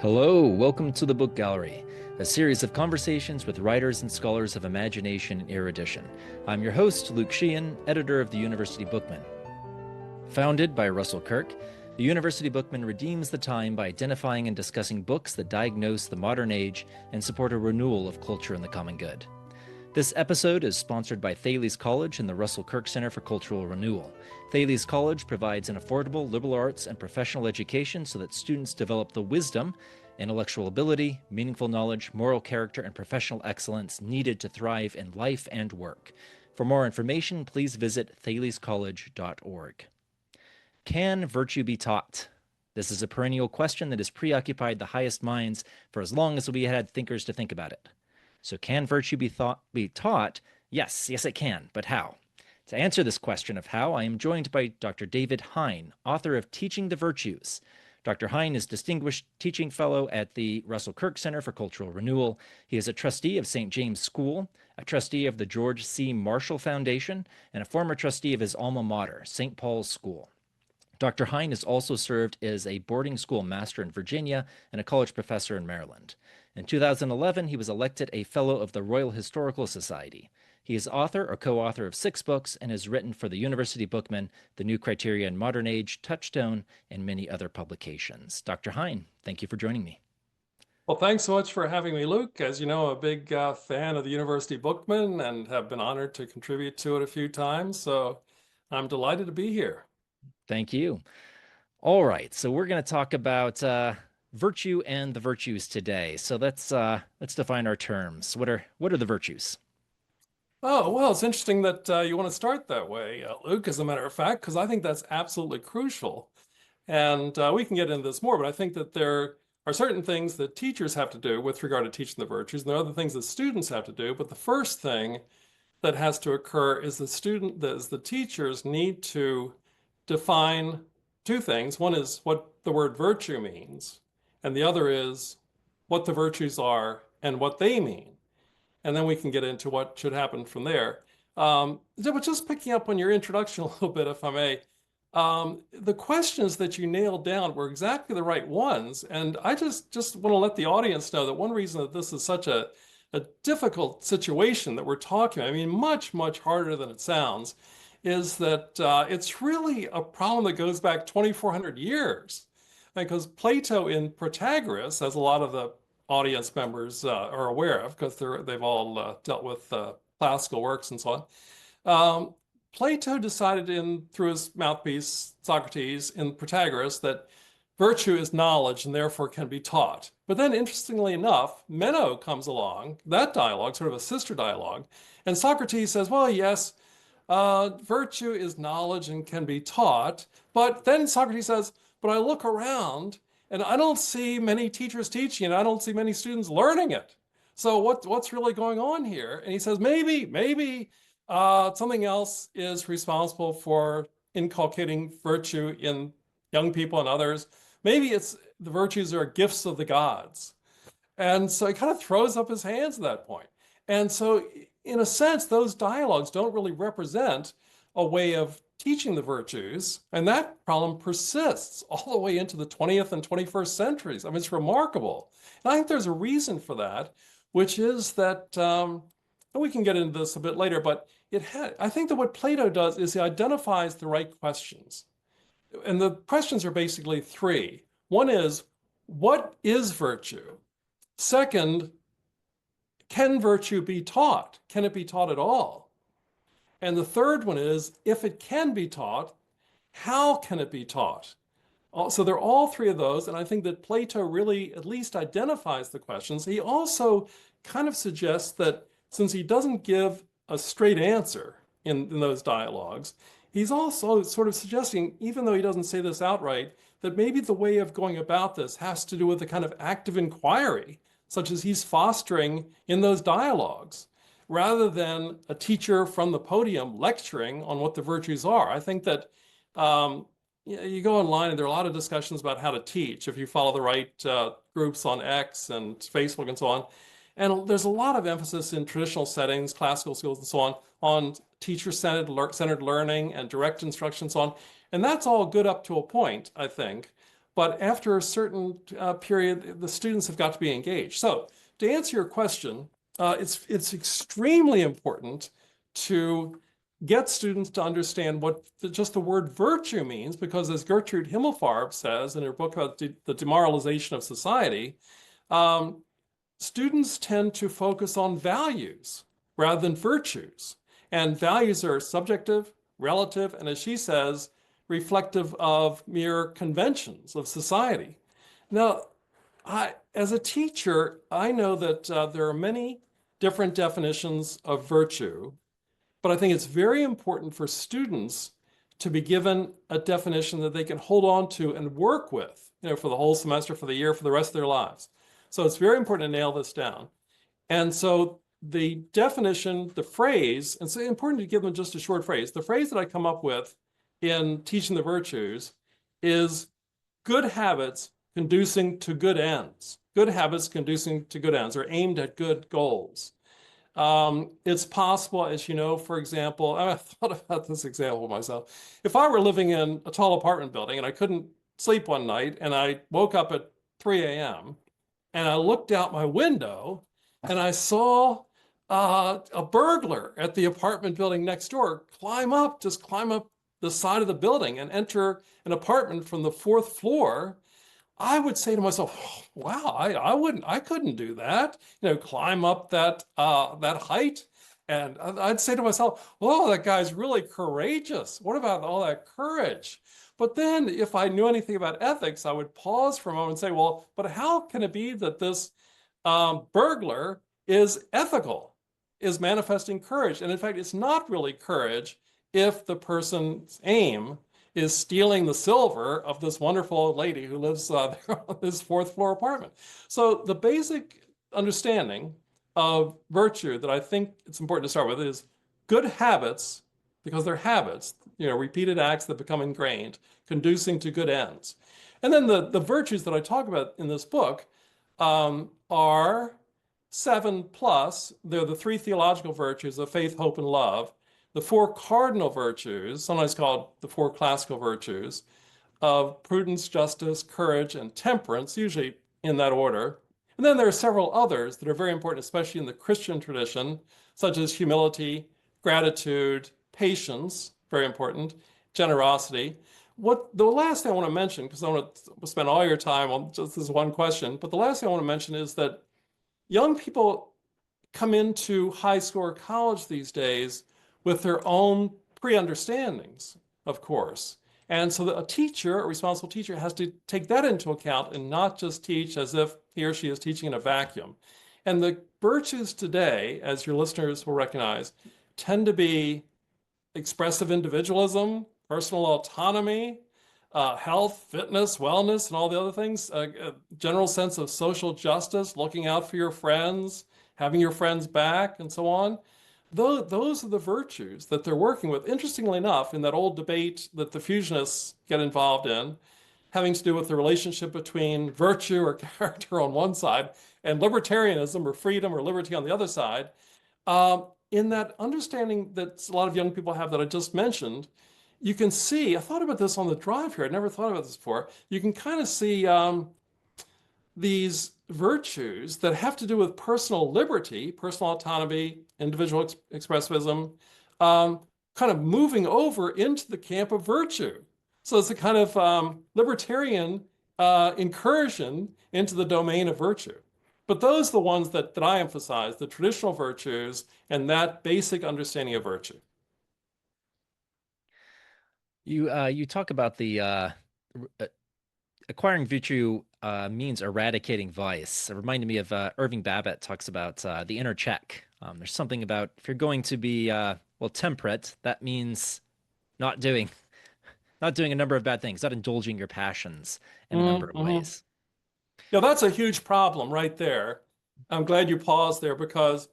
Hello, welcome to the Book Gallery, a series of conversations with writers and scholars of imagination and erudition. I'm your host, Luke Sheehan, editor of the University Bookman. Founded by Russell Kirk, the University Bookman redeems the time by identifying and discussing books that diagnose the modern age and support a renewal of culture and the common good. This episode is sponsored by Thales College and the Russell Kirk Center for Cultural Renewal. Thales College provides an affordable liberal arts and professional education so that students develop the wisdom, intellectual ability, meaningful knowledge, moral character, and professional excellence needed to thrive in life and work. For more information, please visit thalescollege.org. Can virtue be taught? This is a perennial question that has preoccupied the highest minds for as long as we had thinkers to think about it. So can virtue be taught? Yes, it can, but how? To answer this question of how, I am joined by Dr. David Hein, author of Teaching the Virtues. Dr. Hein is Distinguished Teaching Fellow at the Russell Kirk Center for Cultural Renewal. He is a trustee of St. James School, a trustee of the George C. Marshall Foundation, and a former trustee of his alma mater, St. Paul's School. Dr. Hein has also served as a boarding school master in Virginia and a college professor in Maryland. In 2011, he was elected a Fellow of the Royal Historical Society. He is author or co-author of 6 books and has written for the University Bookman, The New Criteria in Modern Age, Touchstone, and many other publications. Dr. Hein, thank you for joining me. Well, thanks so much for having me, Luke. As you know, I'm a big fan of the University Bookman and have been honored to contribute to it a few times. So I'm delighted to be here. Thank you. All right, so we're going to talk about virtue and the virtues today. So let's define our terms. What are the virtues? Oh, well, it's interesting that you want to start that way, Luke, as a matter of fact, because I think that's absolutely crucial. And we can get into this more, but I think that there are certain things that teachers have to do with regard to teaching the virtues, and there are other things that students have to do. But the first thing that has to occur is the teachers need to define 2 things. One is what the word virtue means, and the other is what the virtues are and what they mean. And then we can get into what should happen from there. But just picking up on your introduction a little bit, if I may, the questions that you nailed down were exactly the right ones. And I just want to let the audience know that one reason that this is such a difficult situation that we're talking about, I mean, much, much harder than it sounds, is that it's really a problem that goes back 2,400 years. Because Plato in Protagoras, as a lot of the audience members are aware of, because they've all dealt with classical works and so on, Plato decided through his mouthpiece, Socrates, in Protagoras, that virtue is knowledge and therefore can be taught. But then, interestingly enough, Meno comes along, that dialogue, sort of a sister dialogue, and Socrates says, well, yes, virtue is knowledge and can be taught. But then Socrates says, but I look around and I don't see many teachers teaching it. I don't see many students learning it. So what's really going on here? And he says, maybe something else is responsible for inculcating virtue in young people and others. Maybe it's the virtues are gifts of the gods. And so he kind of throws up his hands at that point. And so in a sense, those dialogues don't really represent a way of teaching the virtues, and that problem persists all the way into the 20th and 21st centuries. I mean, it's remarkable. And I think there's a reason for that, which is that, and we can get into this a bit later, but I think that what Plato does is he identifies the right questions. And the questions are basically 3. One is, what is virtue? Second, can virtue be taught? Can it be taught at all? And the third one is, if it can be taught, how can it be taught? So there are all 3 of those, and I think that Plato really at least identifies the questions. He also kind of suggests that since he doesn't give a straight answer in those dialogues, he's also sort of suggesting, even though he doesn't say this outright, that maybe the way of going about this has to do with the kind of active inquiry, such as he's fostering in those dialogues, rather than a teacher from the podium lecturing on what the virtues are. I think that you go online and there are a lot of discussions about how to teach if you follow the right groups on X and Facebook and so on. And there's a lot of emphasis in traditional settings, classical schools and so on teacher-centered learning and direct instruction and so on. And that's all good up to a point, I think. but after a certain period, the students have got to be engaged. So to answer your question, it's extremely important to get students to understand what just the word virtue means, because as Gertrude Himmelfarb says in her book about the demoralization of society, students tend to focus on values rather than virtues. And values are subjective, relative, and as she says, reflective of mere conventions of society. Now, as a teacher, I know that there are many different definitions of virtue, but I think it's very important for students to be given a definition that they can hold on to and work with, for the whole semester, for the year, for the rest of their lives. So it's very important to nail this down. And so the definition, the phrase, and it's important to give them just a short phrase. The phrase that I come up with in teaching the virtues is good habits conducing to good ends. Good habits conducing to good ends, or aimed at good goals. It's possible, as you know, for example, I thought about this example myself. If I were living in a tall apartment building and I couldn't sleep one night and I woke up at 3 a.m. and I looked out my window and I saw a burglar at the apartment building next door climb up the side of the building and enter an apartment from the 4th floor, I would say to myself, oh, wow, I couldn't do that, climb up that height. And I'd say to myself, oh, that guy's really courageous. What about all that courage? But then if I knew anything about ethics, I would pause for a moment and say, well, but how can it be that this burglar is ethical, is manifesting courage? And in fact, it's not really courage if the person's aim is stealing the silver of this wonderful lady who lives there on this 4th floor apartment. So the basic understanding of virtue that I think it's important to start with is good habits, because they're habits, repeated acts that become ingrained, conducing to good ends. And then the virtues that I talk about in this book are 7+. They're the 3 theological virtues of faith, hope, and love. The 4 cardinal virtues, sometimes called the 4 classical virtues, of prudence, justice, courage, and temperance, usually in that order. And then there are several others that are very important, especially in the Christian tradition, such as humility, gratitude, patience, very important, generosity. The last thing I want to mention, because I want to spend all your time on just this one question, but the last thing I want to mention is that young people come into high school or college these days with their own pre-understandings, of course. And so a teacher, a responsible teacher, has to take that into account and not just teach as if he or she is teaching in a vacuum. And the virtues today, as your listeners will recognize, tend to be expressive individualism, personal autonomy, health, fitness, wellness, and all the other things, a general sense of social justice, looking out for your friends, having your friends back, and so on. Those are the virtues that they're working with. Interestingly enough, in that old debate that the fusionists get involved in, having to do with the relationship between virtue or character on one side and libertarianism or freedom or liberty on the other side, in that understanding that a lot of young people have that I just mentioned, you can see, I thought about this on the drive here, I'd never thought about this before, you can kind of see these virtues that have to do with personal liberty, personal autonomy, individual expressivism, kind of moving over into the camp of virtue. So it's a kind of libertarian incursion into the domain of virtue. But those are the ones that I emphasize, the traditional virtues and that basic understanding of virtue. You talk about the acquiring virtue means eradicating vice. It reminded me of Irving Babbitt talks about the inner check. There's something about if you're going to be temperate, that means not doing a number of bad things, not indulging your passions in a number of ways. Yeah, that's a huge problem right there. I'm glad you paused there, because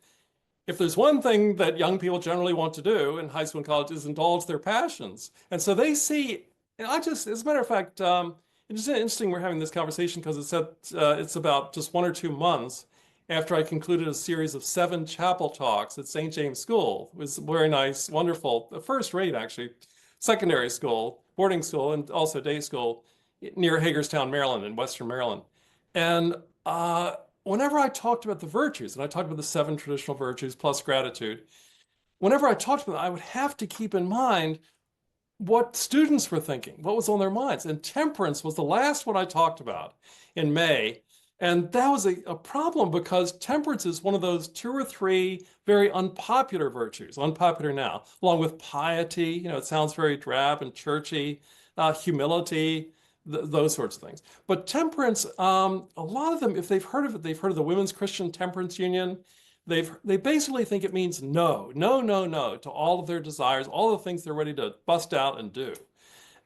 if there's one thing that young people generally want to do in high school and college is indulge their passions. And so they see, and as a matter of fact, it's interesting we're having this conversation because it's about just 1 or 2 months after I concluded a series of 7 chapel talks at St. James School. It was very nice, wonderful, first rate actually, secondary school, boarding school, and also day school near Hagerstown, Maryland, in Western Maryland. And whenever I talked about the virtues, and I talked about the 7 traditional virtues plus gratitude, whenever I talked about them, I would have to keep in mind what students were thinking, what was on their minds. And temperance was the last one I talked about in May. And that was a problem because temperance is one of those 2 or 3 very unpopular virtues, unpopular now, along with piety. It sounds very drab and churchy, humility, those sorts of things. But temperance, a lot of them, if they've heard of it, they've heard of the Women's Christian Temperance Union. They basically think it means no, no, no, no to all of their desires, all the things they're ready to bust out and do.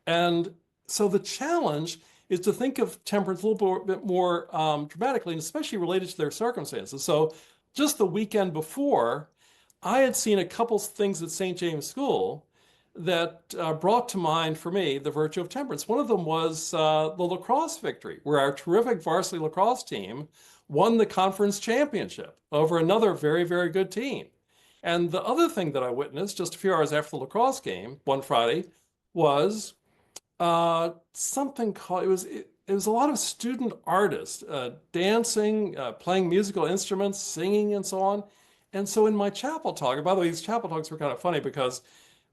And so the challenge is to think of temperance a little bit more dramatically, and especially related to their circumstances. So just the weekend before, I had seen a couple things at St. James School that brought to mind for me the virtue of temperance. One of them was the lacrosse victory, where our terrific varsity lacrosse team won the conference championship over another very, very good team. And the other thing that I witnessed just a few hours after the lacrosse game one Friday was something called, it was a lot of student artists dancing, playing musical instruments, singing, and so on. And so in my chapel talk, and by the way, these chapel talks were kind of funny because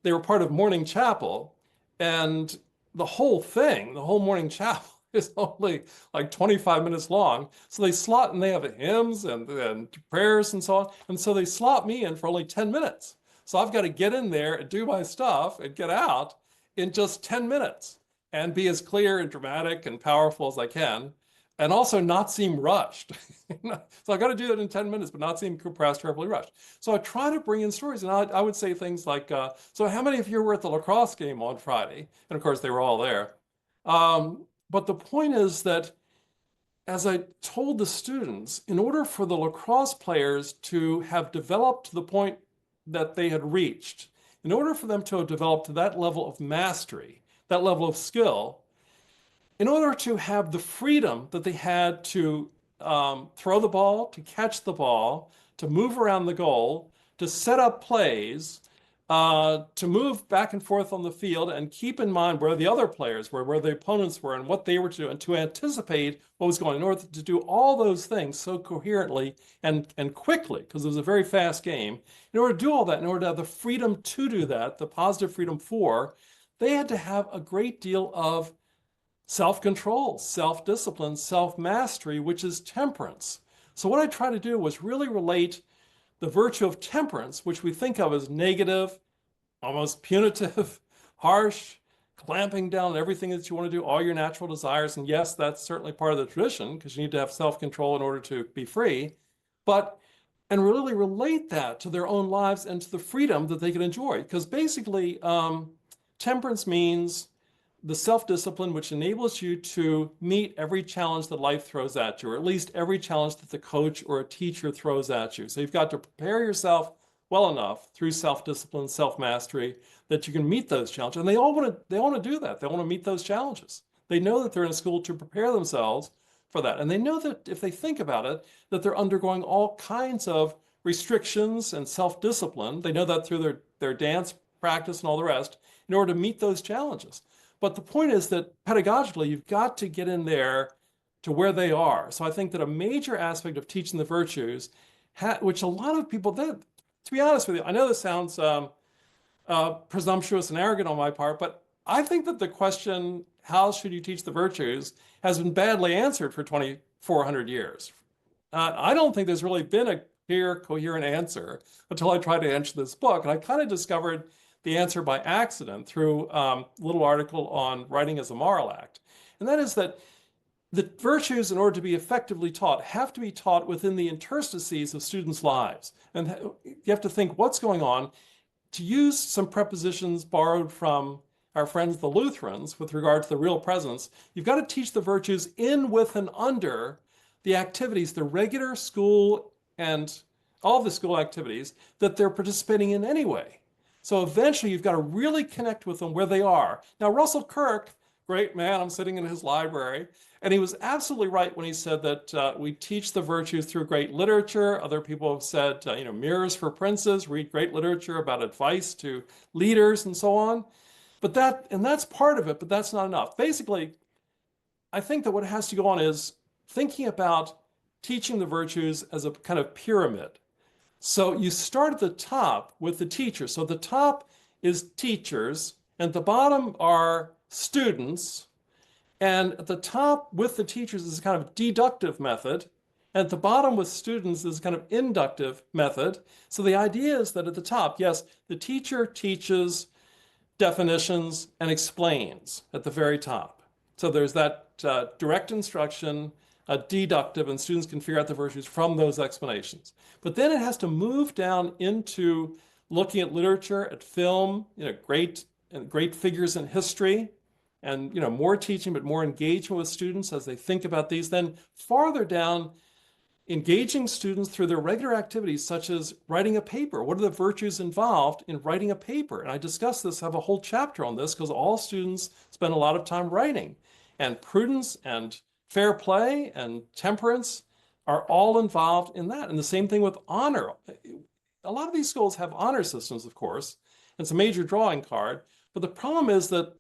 they were part of morning chapel, and the whole thing, the whole morning chapel is only like 25 minutes long. So they slot, and they have hymns and prayers and so on. And so they slot me in for only 10 minutes. So I've got to get in there and do my stuff and get out in just 10 minutes and be as clear and dramatic and powerful as I can, and also not seem rushed. So I got to do that in 10 minutes, but not seem compressed, terribly rushed. So I try to bring in stories, and I would say things like, so how many of you were at the lacrosse game on Friday? And of course, they were all there. But the point is that, as I told the students, in order for the lacrosse players to have developed to the point that they had reached, in order for them to have developed to that level of mastery, that level of skill, in order to have the freedom that they had to throw the ball, to catch the ball, to move around the goal, to set up plays, to move back and forth on the field and keep in mind where the other players were, where the opponents were, and what they were to do, and to anticipate what was going on, in order to do all those things so coherently and quickly, because it was a very fast game. In order to do all that, in order to have the freedom to do that, the positive freedom for, they had to have a great deal of self-control, self-discipline, self-mastery, which is temperance. So what I try to do was really relate the virtue of temperance, which we think of as negative, almost punitive, harsh, clamping down on everything that you want to do, all your natural desires. And yes, that's certainly part of the tradition, because you need to have self-control in order to be free. And really relate that to their own lives and to the freedom that they can enjoy. Because basically, temperance means the self-discipline which enables you to meet every challenge that life throws at you, or at least every challenge that the coach or a teacher throws at you. So you've got to prepare yourself well enough through self-discipline, self-mastery, that you can meet those challenges. And they all want to do that. They want to meet those challenges. They know that they're in a school to prepare themselves for that. And they know that if they think about it, that they're undergoing all kinds of restrictions and self-discipline. They know that through their dance practice and all the rest, in order to meet those challenges. But the point is that pedagogically, you've got to get in there to where they are. So I think that a major aspect of teaching the virtues, which a lot of people did, to be honest with you, I know this sounds presumptuous and arrogant on my part, but I think that the question, how should you teach the virtues, has been badly answered for 2,400 years. I don't think there's really been a clear, coherent answer until I tried to answer this book. And I kind of discovered the answer by accident through a little article on writing as a moral act. And that is that the virtues, in order to be effectively taught, have to be taught within the interstices of students' lives. And you have to think what's going on. To use some prepositions borrowed from our friends the Lutherans with regard to the real presence, you've got to teach the virtues in, with, and under the activities, the regular school and all the school activities that they're participating in anyway. So eventually you've got to really connect with them where they are. Now, Russell Kirk, great man, I'm sitting in his library, and he was absolutely right when he said that we teach the virtues through great literature. Other people have said, Mirrors for Princes, read great literature about advice to leaders and so on. That's part of it, but that's not enough. Basically, I think that what has to go on is thinking about teaching the virtues as a kind of pyramid. So you start at the top with the teacher. So the top is teachers, and the bottom are students. And at the top with the teachers is a kind of deductive method. And at the bottom with students is a kind of inductive method. So the idea is that at the top, yes, the teacher teaches definitions and explains at the very top. So there's that direct instruction, deductive, and students can figure out the virtues from those explanations. But then it has to move down into looking at literature, at film, great figures in history, and more teaching, but more engagement with students as they think about these. Then farther down, engaging students through their regular activities, such as writing a paper. What are the virtues involved in writing a paper? And I discuss this, have a whole chapter on this, because all students spend a lot of time writing. And prudence and fair play and temperance are all involved in that. And the same thing with honor. A lot of these schools have honor systems, of course. It's a major drawing card. But the problem is that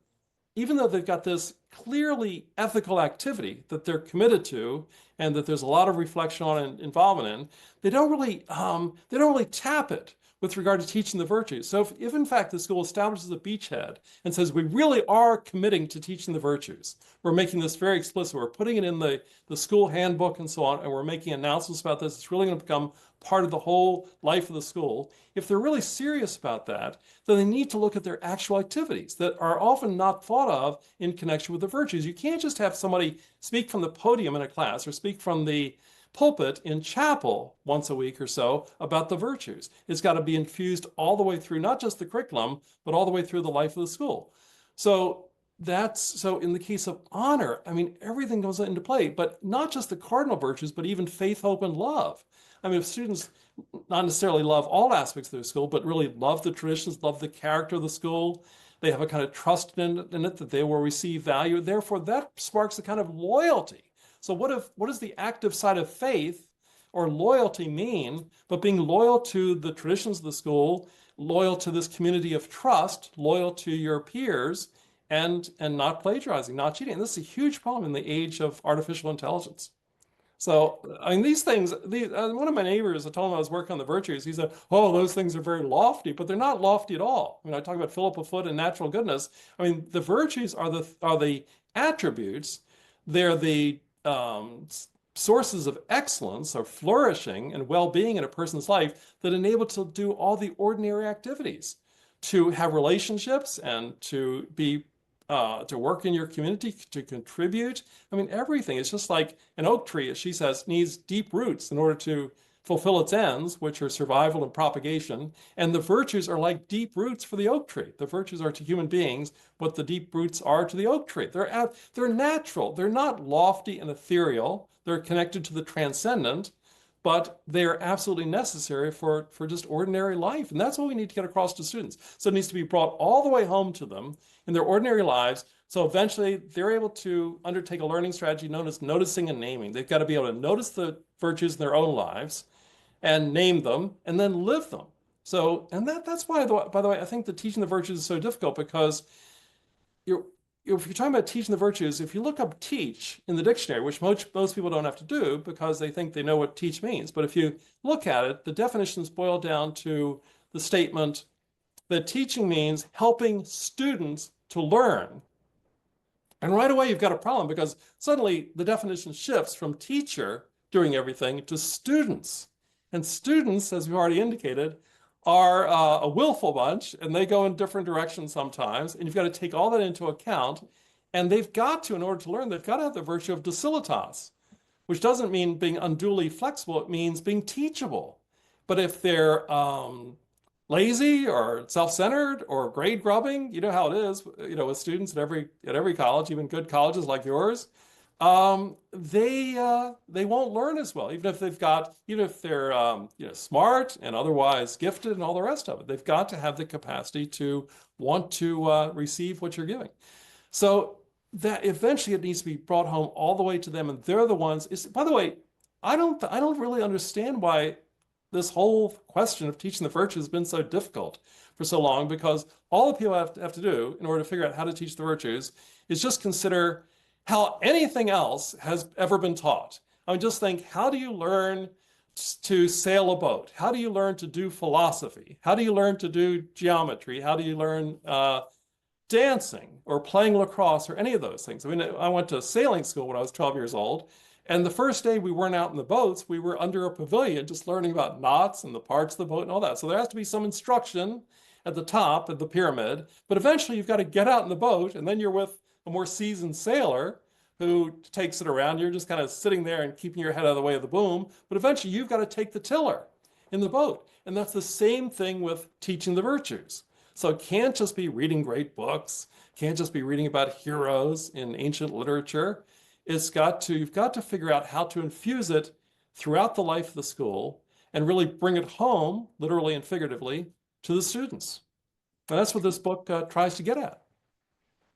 even though they've got this clearly ethical activity that they're committed to and that there's a lot of reflection on and involvement in, they don't really tap it with regard to teaching the virtues. So if in fact the school establishes a beachhead and says, we really are committing to teaching the virtues, we're making this very explicit, we're putting it in the school handbook and so on, and we're making announcements about this, it's really going to become part of the whole life of the school. If they're really serious about that, then they need to look at their actual activities that are often not thought of in connection with the virtues. You can't just have somebody speak from the podium in a class or speak from the pulpit in chapel once a week or so about the virtues. It's got to be infused all the way through, not just the curriculum, but all the way through the life of the school. So in the case of honor, I mean, everything goes into play, but not just the cardinal virtues, but even faith, hope, and love. I mean, if students not necessarily love all aspects of their school, but really love the traditions, love the character of the school, they have a kind of trust in it that they will receive value. Therefore, that sparks a kind of loyalty. So what does the active side of faith or loyalty mean, but being loyal to the traditions of the school, loyal to this community of trust, loyal to your peers, and not plagiarizing, not cheating. And this is a huge problem in the age of artificial intelligence. So, I mean, these things, one of my neighbors, I told him I was working on the virtues, he said, oh, those things are very lofty, but they're not lofty at all. I mean, I talk about Philip of Foot and natural goodness. I mean, the virtues are the attributes, they're the sources of excellence or flourishing and well-being in a person's life that enable to do all the ordinary activities, to have relationships and to be to work in your community, to contribute. I mean, everything. It's just like an oak tree, as she says, needs deep roots in order to fulfill its ends, which are survival and propagation. And the virtues are like deep roots for the oak tree. The virtues are to human beings what the deep roots are to the oak tree. They're natural. They're not lofty and ethereal. They're connected to the transcendent, but they are absolutely necessary for just ordinary life. And that's what we need to get across to students. So it needs to be brought all the way home to them in their ordinary lives. So eventually they're able to undertake a learning strategy known as noticing and naming. They've got to be able to notice the virtues in their own lives and name them and then live them. So, and that's why, by the way, I think that teaching the virtues is so difficult, because if you're talking about teaching the virtues, if you look up teach in the dictionary, which most people don't have to do because they think they know what teach means, but if you look at it, the definitions boil down to the statement that teaching means helping students to learn. And right away, you've got a problem, because suddenly the definition shifts from teacher doing everything to students. And students, as we've already indicated, are a willful bunch, and they go in different directions sometimes. And you've got to take all that into account. And they've got to, in order to learn, they've got to have the virtue of docilitas, which doesn't mean being unduly flexible. It means being teachable. But if they're lazy or self-centered or grade grubbing, you know how it is, with students at every college, even good colleges like yours, they won't learn as well, even if they're smart and otherwise gifted and all the rest of it. They've got to have the capacity to want to receive what you're giving. So that eventually it needs to be brought home all the way to them, and they're the ones. By the way, I don't really understand why this whole question of teaching the virtues has been so difficult for so long, because all the people have to do in order to figure out how to teach the virtues is just consider how anything else has ever been taught. I mean, just think, how do you learn to sail a boat? How do you learn to do philosophy? How do you learn to do geometry? How do you learn dancing or playing lacrosse or any of those things? I mean, I went to sailing school when I was 12 years old. And the first day we weren't out in the boats, we were under a pavilion just learning about knots and the parts of the boat and all that. So there has to be some instruction at the top of the pyramid. But eventually you've got to get out in the boat, and then you're with a more seasoned sailor who takes it around. You're just kind of sitting there and keeping your head out of the way of the boom. But eventually you've got to take the tiller in the boat. And that's the same thing with teaching the virtues. So it can't just be reading great books, can't just be reading about heroes in ancient literature. You've got to figure out how to infuse it throughout the life of the school and really bring it home, literally and figuratively, to the students. And that's what this book tries to get at.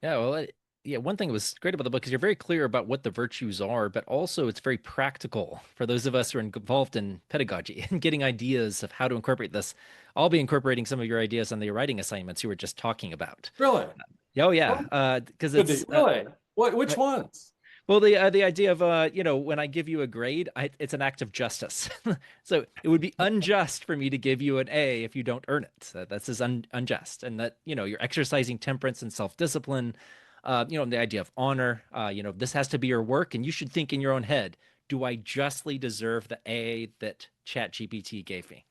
Yeah, well, yeah, one thing that was great about the book is you're very clear about what the virtues are, but also it's very practical for those of us who are involved in pedagogy and getting ideas of how to incorporate this. I'll be incorporating some of your ideas on the writing assignments you were just talking about. Really? Oh yeah, because it's really. Which ones? well, the idea of when I give you a grade, it's an act of justice. So it would be unjust for me to give you an A if you don't earn it. That's as unjust, and that you're exercising temperance and self-discipline. The idea of honor. This has to be your work, and you should think in your own head: do I justly deserve the A that ChatGPT gave me?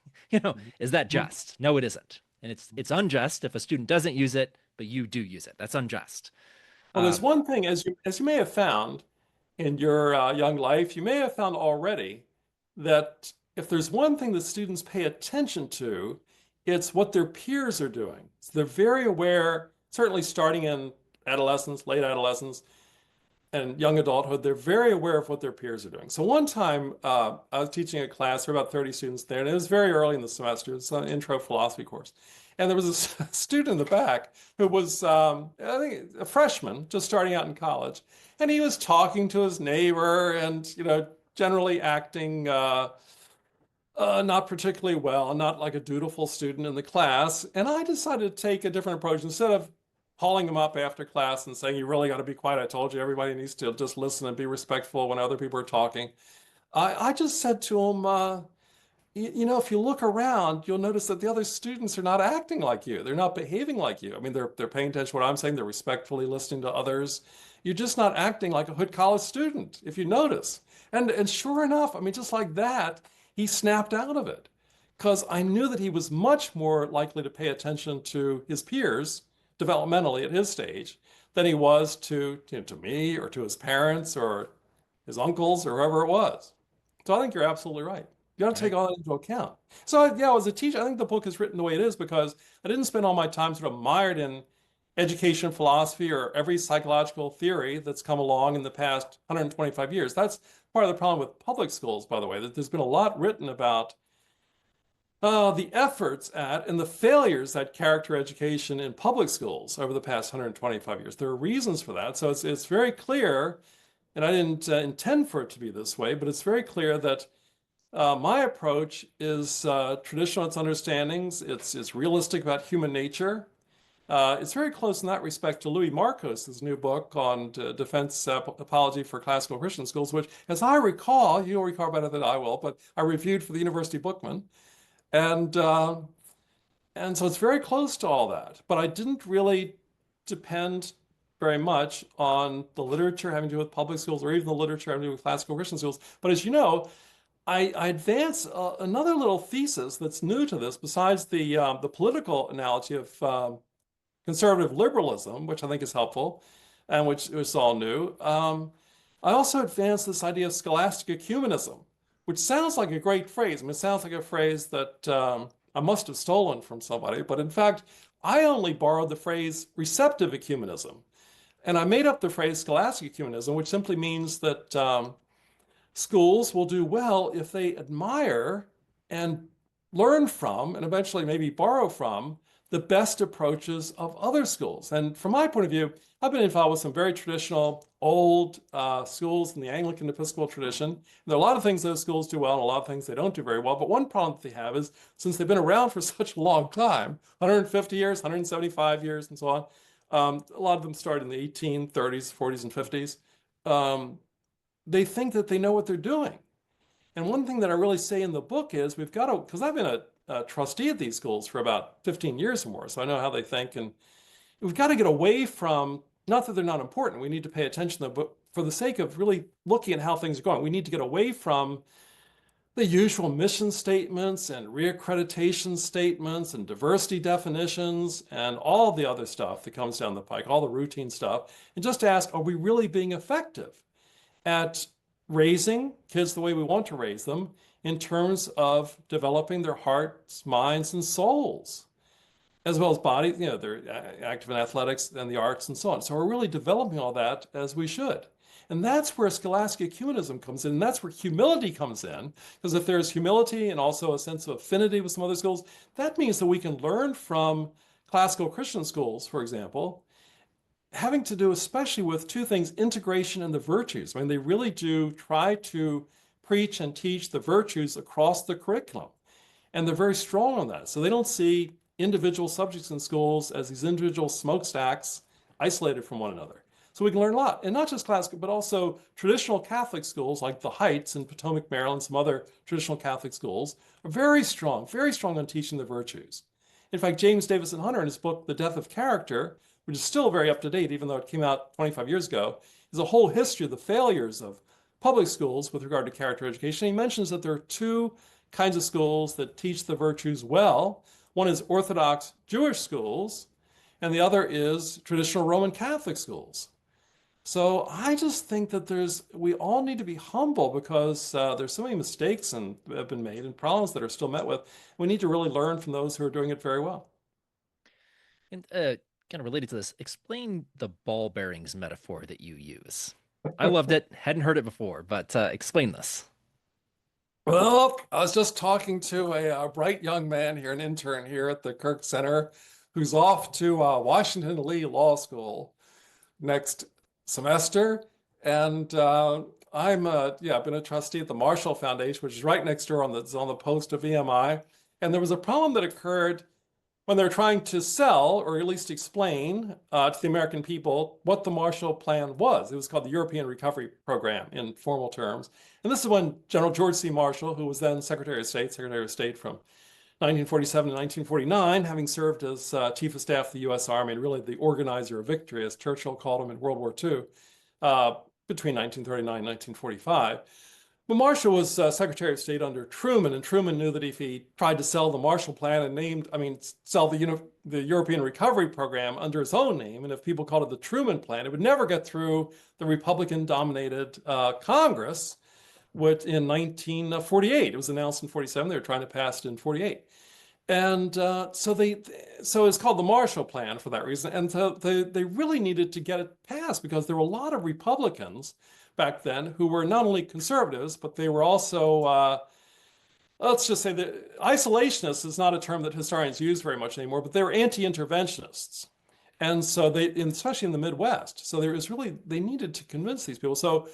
Is that just? No, it isn't, and it's unjust if a student doesn't use it, but you do use it. That's unjust. Well, there's one thing, as you may have found in your young life, you may have found already that if there's one thing that students pay attention to, it's what their peers are doing. So they're very aware, certainly starting in adolescence, late adolescence, and young adulthood, they're very aware of what their peers are doing. So one time I was teaching a class, there were about 30 students there, and it was very early in the semester. It's an intro philosophy course. And there was a student in the back who was, I think, a freshman, just starting out in college. And he was talking to his neighbor and, generally acting not particularly well, not like a dutiful student in the class. And I decided to take a different approach. Instead of hauling him up after class and saying, you really got to be quiet, I told you, everybody needs to just listen and be respectful when other people are talking. I just said to him, if you look around, you'll notice that the other students are not acting like you. They're not behaving like you. I mean, they're paying attention to what I'm saying. They're respectfully listening to others. You're just not acting like a Hood College student, if you notice. And sure enough, I mean, just like that, he snapped out of it, because I knew that he was much more likely to pay attention to his peers developmentally at his stage than he was to me or to his parents or his uncles or whoever it was. So I think you're absolutely right. You got to take all that into account. So yeah, as a teacher, I think the book is written the way it is because I didn't spend all my time sort of mired in education philosophy or every psychological theory that's come along in the past 125 years. That's part of the problem with public schools, by the way, that there's been a lot written about the efforts at and the failures at character education in public schools over the past 125 years. There are reasons for that. So it's very clear, and I didn't intend for it to be this way, but it's very clear that my approach is traditional in its understandings. It's realistic about human nature. It's very close in that respect to Louis Marcos's new book on defense apology for classical Christian schools, which, as I recall, you'll recall better than I will, but I reviewed for the University Bookman. And so it's very close to all that. But I didn't really depend very much on the literature having to do with public schools or even the literature having to do with classical Christian schools. But as you know, I advance another little thesis that's new to this, besides the political analogy of conservative liberalism, which I think is helpful, and which is all new. I also advance this idea of scholastic ecumenism, which sounds like a great phrase. I mean, it sounds like a phrase that I must have stolen from somebody, but in fact, I only borrowed the phrase receptive ecumenism. And I made up the phrase scholastic ecumenism, which simply means that schools will do well if they admire and learn from, and eventually maybe borrow from, the best approaches of other schools. And from my point of view, I've been involved with some very traditional old schools in the Anglican Episcopal tradition. And there are a lot of things those schools do well and a lot of things they don't do very well. But one problem that they have is, since they've been around for such a long time, 150 years, 175 years, and so on, a lot of them started in the 1830s, 40s, and 50s. they think that they know what they're doing. And one thing that I really say in the book is we've got to, because I've been a trustee at these schools for about 15 years or more, so I know how they think. And we've got to get away from, not that they're not important, we need to pay attention to them, but for the sake of really looking at how things are going, we need to get away from the usual mission statements and reaccreditation statements and diversity definitions and all the other stuff that comes down the pike, all the routine stuff, and just ask, are we really being effective at raising kids the way we want to raise them in terms of developing their hearts, minds, and souls, as well as bodies? They're active in athletics and the arts and so on. So we're really developing all that as we should. And that's where scholastic ecumenism comes in. And that's where humility comes in. Because if there's humility and also a sense of affinity with some other schools, that means that we can learn from classical Christian schools, for example, having to do especially with two things, integration and the virtues. I mean, they really do try to preach and teach the virtues across the curriculum. And they're very strong on that. So they don't see individual subjects in schools as these individual smokestacks isolated from one another. So we can learn a lot, and not just classical, but also traditional Catholic schools like the Heights in Potomac, Maryland, some other traditional Catholic schools are very strong on teaching the virtues. In fact, James Davison Hunter, in his book, The Death of Character, which is still very up to date, even though it came out 25 years ago, is a whole history of the failures of public schools with regard to character education. He mentions that there are two kinds of schools that teach the virtues well. One is Orthodox Jewish schools, and the other is traditional Roman Catholic schools. So I just think that we all need to be humble because there's so many mistakes and have been made and problems that are still met with. We need to really learn from those who are doing it very well. And kind of related to this, explain the ball bearings metaphor that you use. I loved it. Hadn't heard it before, but explain this. Well, I was just talking to a bright young man here, an intern here at the Kirk Center, who's off to Washington Lee Law School next semester. And I've been a trustee at the Marshall Foundation, which is right next door on the post of EMI. And there was a problem that occurred when they're trying to sell, or at least explain to the American people what the Marshall Plan was. It was called the European Recovery Program in formal terms. And this is when General George C. Marshall, who was then Secretary of State from 1947 to 1949, having served as Chief of Staff of the U.S. Army and really the organizer of victory, as Churchill called him in World War II, between 1939 and 1945. But Marshall was Secretary of State under Truman, and Truman knew that if he tried to sell the Marshall Plan and sell the European Recovery Program under his own name, and if people called it the Truman Plan, it would never get through the Republican-dominated Congress. In 1948, it was announced in 47. They were trying to pass it in 48, and so it's called the Marshall Plan for that reason. And so they really needed to get it passed because there were a lot of Republicans back then who were not only conservatives, but they were also, let's just say that isolationists is not a term that historians use very much anymore, but they were anti-interventionists. And so especially in the Midwest, so they needed to convince these people. So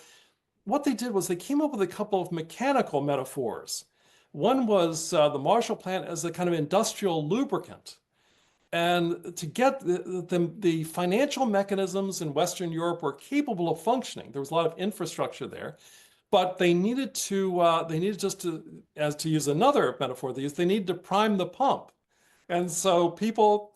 what they did was they came up with a couple of mechanical metaphors. One was the Marshall Plan as a kind of industrial lubricant. And to get the financial mechanisms in Western Europe were capable of functioning. There was a lot of infrastructure there, but they needed to use another metaphor they needed to prime the pump. And so people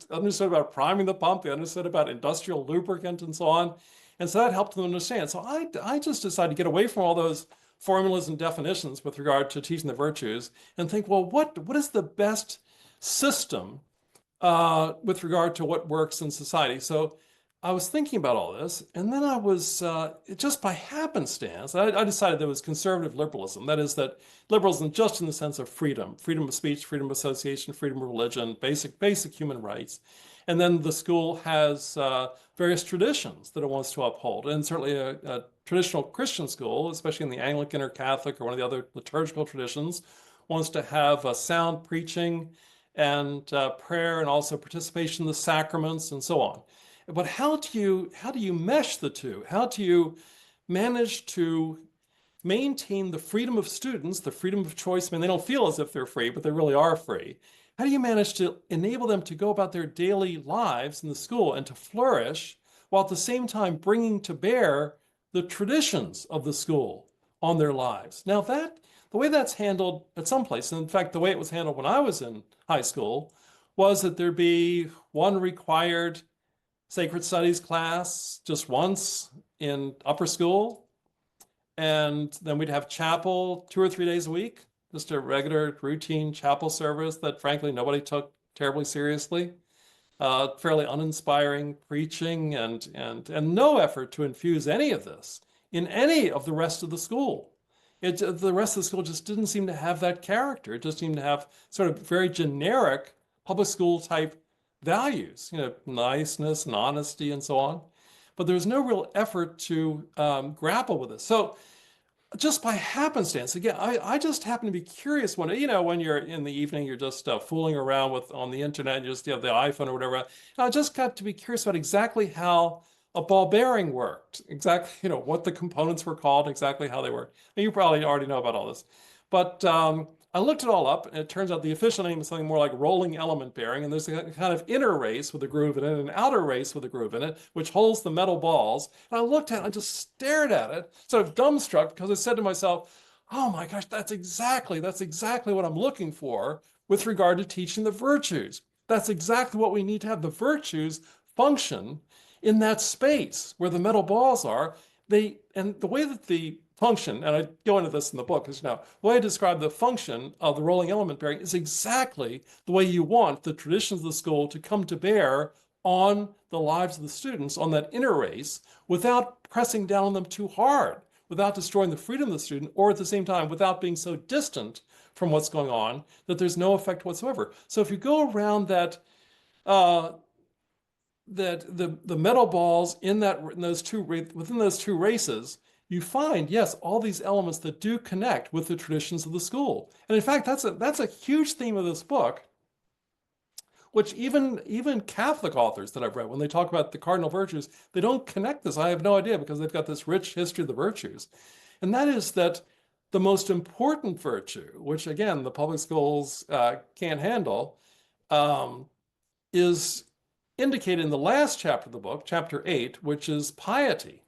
understood about priming the pump, they understood about industrial lubricant and so on. And so that helped them understand. So I just decided to get away from all those formulas and definitions with regard to teaching the virtues and think, well, what is the best system with regard to what works in society? So I was thinking about all this, and then I was, just by happenstance, I decided there was conservative liberalism. That is, that liberalism just in the sense of freedom of speech, freedom of association, freedom of religion, basic human rights. And then the school has various traditions that it wants to uphold. And certainly a traditional Christian school, especially in the Anglican or Catholic or one of the other liturgical traditions, wants to have sound preaching and prayer and also participation in the sacraments and so on. But how do you mesh the two? How do you manage to maintain the freedom of students, the freedom of choice? I mean, they don't feel as if they're free, but they really are free. How do you manage to enable them to go about their daily lives in the school and to flourish while at the same time bringing to bear the traditions of the school on their lives. Now the way that's handled at some place, and in fact, the way it was handled when I was in high school, was that there'd be one required sacred studies class just once in upper school. And then we'd have chapel 2 or 3 days a week, just a regular routine chapel service that frankly nobody took terribly seriously. Fairly uninspiring preaching and no effort to infuse any of this in any of the rest of the school. The rest of the school just didn't seem to have that character. It just seemed to have sort of very generic public school type values, niceness and honesty and so on. But there was no real effort to grapple with this. So just by happenstance, again, I just happen to be curious when you're in the evening, you're just fooling around on the internet, you just have the iPhone or whatever. And I just got to be curious about exactly how a ball bearing worked, exactly, what the components were called, exactly how they worked. And you probably already know about all this. But I looked it all up, and it turns out the official name is something more like rolling element bearing, and there's a kind of inner race with a groove in it, and an outer race with a groove in it, which holds the metal balls. And I looked at it, I just stared at it, sort of dumbstruck, because I said to myself, oh my gosh, that's exactly what I'm looking for with regard to teaching the virtues. That's exactly what we need to have. The virtues function in that space where the metal balls are. And the way that the function, and I go into this in the book, is the way I describe the function of the rolling element bearing is exactly the way you want the traditions of the school to come to bear on the lives of the students, on that inner race, without pressing down on them too hard, without destroying the freedom of the student, or at the same time, without being so distant from what's going on that there's no effect whatsoever. So if you go around that the metal balls within those two races, you find, yes, all these elements that do connect with the traditions of the school. And in fact, that's a huge theme of this book, which even Catholic authors that I've read, when they talk about the cardinal virtues, they don't connect this. I have no idea, because they've got this rich history of the virtues. And that is that the most important virtue, which again, the public schools can't handle, is indicated in the last chapter of the book, chapter 8, which is piety.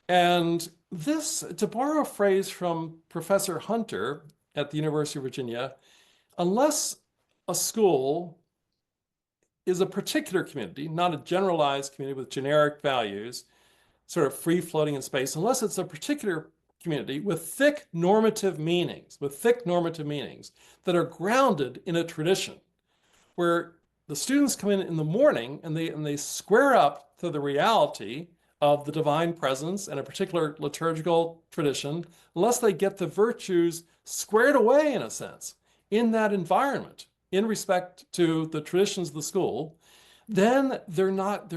And this, to borrow a phrase from Professor Hunter at the University of Virginia, unless a school is a particular community, not a generalized community with generic values, sort of free-floating in space, unless it's a particular community with thick normative meanings that are grounded in a tradition, where the students come in the morning and they square up to the reality of the divine presence and a particular liturgical tradition, unless they get the virtues squared away, in a sense, in that environment, in respect to the traditions of the school, then they're not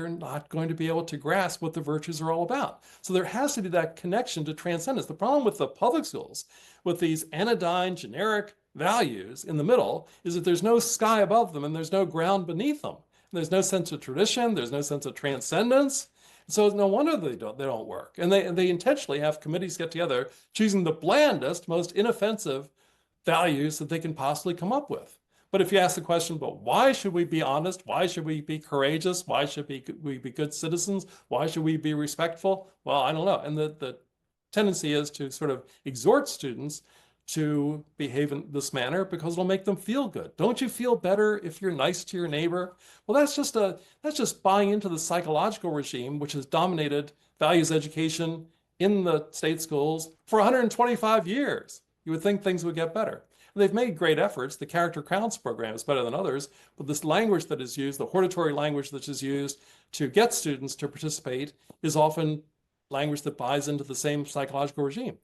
going to be able to grasp what the virtues are all about. So there has to be that connection to transcendence. The problem with the public schools, with these anodyne, generic values in the middle, is that there's no sky above them and there's no ground beneath them. There's no sense of tradition, there's no sense of transcendence. So no wonder they don't work. And they intentionally have committees get together, choosing the blandest, most inoffensive values that they can possibly come up with. But if you ask the question, but why should we be honest? Why should we be courageous? Why should we be good citizens? Why should we be respectful? Well, I don't know. And the tendency is to sort of exhort students to behave in this manner because it'll make them feel good. Don't you feel better if you're nice to your neighbor? Well, that's just buying into the psychological regime which has dominated values education in the state schools for 125 years. You would think things would get better. And they've made great efforts. The Character Counts program is better than others, but this language that is used, the hortatory language that is used to get students to participate, is often language that buys into the same psychological regime.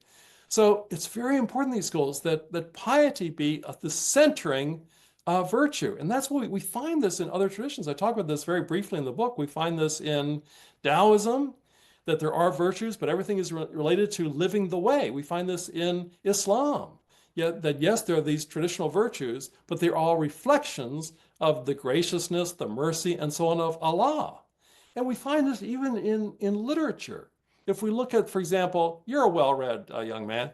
So it's very important in these schools that piety be the centering virtue. And that's what we find this in other traditions. I talk about this very briefly in the book. We find this in Taoism, that there are virtues, but everything is related to living the way. We find this in Islam, that yes, there are these traditional virtues, but they're all reflections of the graciousness, the mercy, and so on of Allah. And we find this even in literature. If we look at, for example, you're a well-read young man,